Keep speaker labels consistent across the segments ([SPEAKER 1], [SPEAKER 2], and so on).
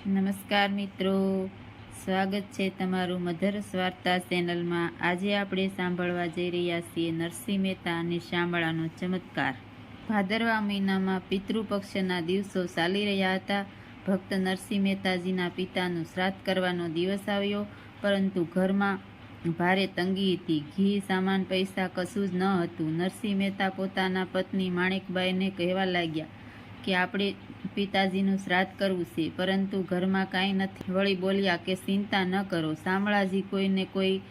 [SPEAKER 1] નમસ્કાર મિત્રો, સ્વાગત છે તમારું મધરસ વાર્તા ચેનલમાં। આજે આપણે સાંભળવા જઈ રહ્યા છીએ નરસિંહ મહેતા અને શામળાનો ચમત્કાર। ભાદરવા મહિનામાં પિતૃપક્ષના દિવસો ચાલી રહ્યા હતા। ભક્ત નરસિંહ મહેતાજીના પિતાનું શ્રાદ્ધ કરવાનો દિવસ આવ્યો, પરંતુ ઘરમાં ભારે તંગી હતી। ઘી, સામાન, પૈસા કશું જ ન હતું। નરસિંહ મહેતા પોતાના પત્ની માણેકબાઈને કહેવા લાગ્યા કે આપણે પિતાજીનું શ્રાદ્ધ કરવું છે, પરંતુ ઘરમાં કાંઈ નથી। વળી બોલ્યા કે ચિંતા ન કરો, શામળાજી કોઈને કોઈ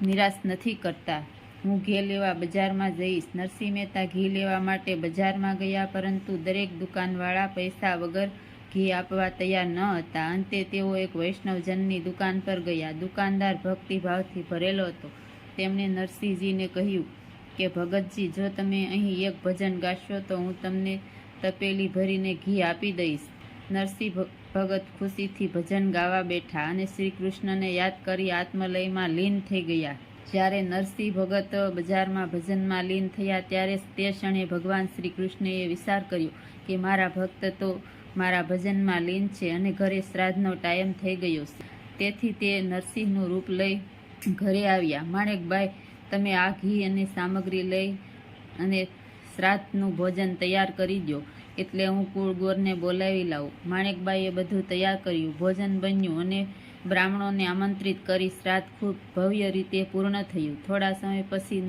[SPEAKER 1] નિરાશ નથી કરતા। હું ઘી લેવા બજારમાં જઈશ। નરસિંહ મહેતા ઘી લેવા માટે બજારમાં ગયા, પરંતુ દરેક દુકાનવાળા પૈસા વગર ઘી આપવા તૈયાર ન હતા। અંતે તેઓ એક વૈષ્ણવજનની દુકાન પર ગયા। દુકાનદાર ભક્તિભાવથી ભરેલો હતો। તેમણે નરસિંહજીને કહ્યું કે ભગતજી, જો તમે અહીં એક ભજન ગાશો તો હું તમને તપેલી ભરીને ઘી આપી દઈશ। નરસિંહ ભગત ખુશીથી ભજન ગાવા બેઠા અને શ્રી કૃષ્ણને યાદ કરી આત્મલયમાં લીન થઈ ગયા। જ્યારે નરસિંહ ભગત બજારમાં ભજનમાં લીન થયા, ત્યારે તે ક્ષણે ભગવાન શ્રી કૃષ્ણએ વિચાર કર્યો કે મારા ભક્ત તો મારા ભજનમાં લીન છે અને ઘરે શ્રાદ્ધનો ટાઈમ થઈ ગયો છે। તેથી તે નરસિંહનું રૂપ લઈ ઘરે આવ્યા। માણેકબાઈ, તમે આ ઘી અને સામગ્રી લઈ અને શ્રાદ્ધનું ભોજન તૈયાર કરી દો, એટલે હું કુળગોરને બોલાવી લાવું। માણેકબાઈએ બધું તૈયાર કર્યું। ભોજન બન્યું અને બ્રાહ્મણોને આમંત્રિત કરી શ્રાદ્ધ ખૂબ ભવ્ય રીતે પૂર્ણ થયું। થોડા સમય પછી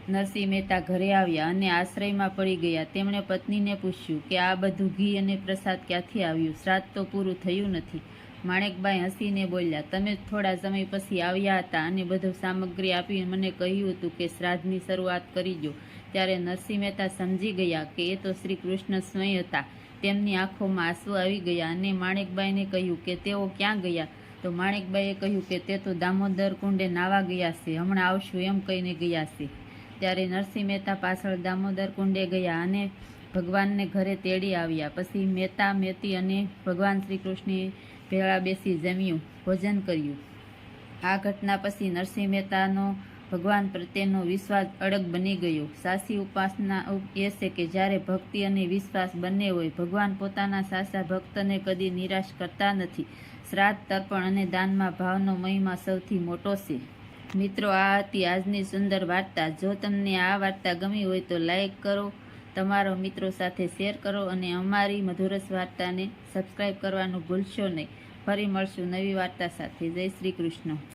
[SPEAKER 1] નરસિંહ મહેતા ઘરે આવ્યા અને આશ્રયમાં પડી ગયા। તેમણે પત્નીને પૂછ્યું કે આ બધું ઘી અને પ્રસાદ ક્યાંથી આવ્યું? શ્રાદ્ધ તો પૂરું થયું નથી। માણેકબાઈ હસીને બોલ્યા, તમે થોડા સમય પછી આવ્યા હતા અને બધું સામગ્રી આપી મને કહ્યું હતું કે શ્રાદ્ધની શરૂઆત કરી દો। ત્યારે નરસિંહ મહેતા સમજી ગયા કે એ તો શ્રી કૃષ્ણ સ્વયં હતા। તેમની આંખોમાં આંસુ આવી ગયા અને માણેકબાઈને કહ્યું કે તેઓ ક્યાં ગયા? તો માણેકબાઈએ કહ્યું કે તે તો દામોદર કુંડે નાવા ગયા છે, હમણાં આવશું એમ કહીને ગયા છે। ત્યારે નરસિંહ મહેતા પાછળ દામોદર કુંડે ગયા અને ભગવાનને ઘરે તેડી આવ્યા। પછી મહેતા, મહેતી અને ભગવાન શ્રી કૃષ્ણે ભેળા બેસી જમ્યું, ભોજન કર્યું। આ ઘટના પછી નરસિંહ મહેતાનો ભગવાન પ્રત્યેનો વિશ્વાસ અડગ બની ગયો। સાચી ઉપાસના એ છે કે જ્યારે ભક્તિ અને વિશ્વાસ બંને હોય। ભગવાન પોતાના સાચા ભક્તને કદી નિરાશ કરતા નથી। શ્રાદ્ધ, તર્પણ અને દાનમાં ભાવનો મહિમા સૌથી મોટો છે। મિત્રો, આ હતી આજની સુંદર વાર્તા। જો તમને આ વાર્તા ગમી હોય તો લાઈક કરો, તમારા મિત્રો સાથે શેર કરો અને અમારી મધુરસ વાર્તાને સબસ્ક્રાઈબ કરવાનું ભૂલશો નહીં। ફરી મળશું નવી વાર્તા સાથે। જય શ્રી કૃષ્ણ।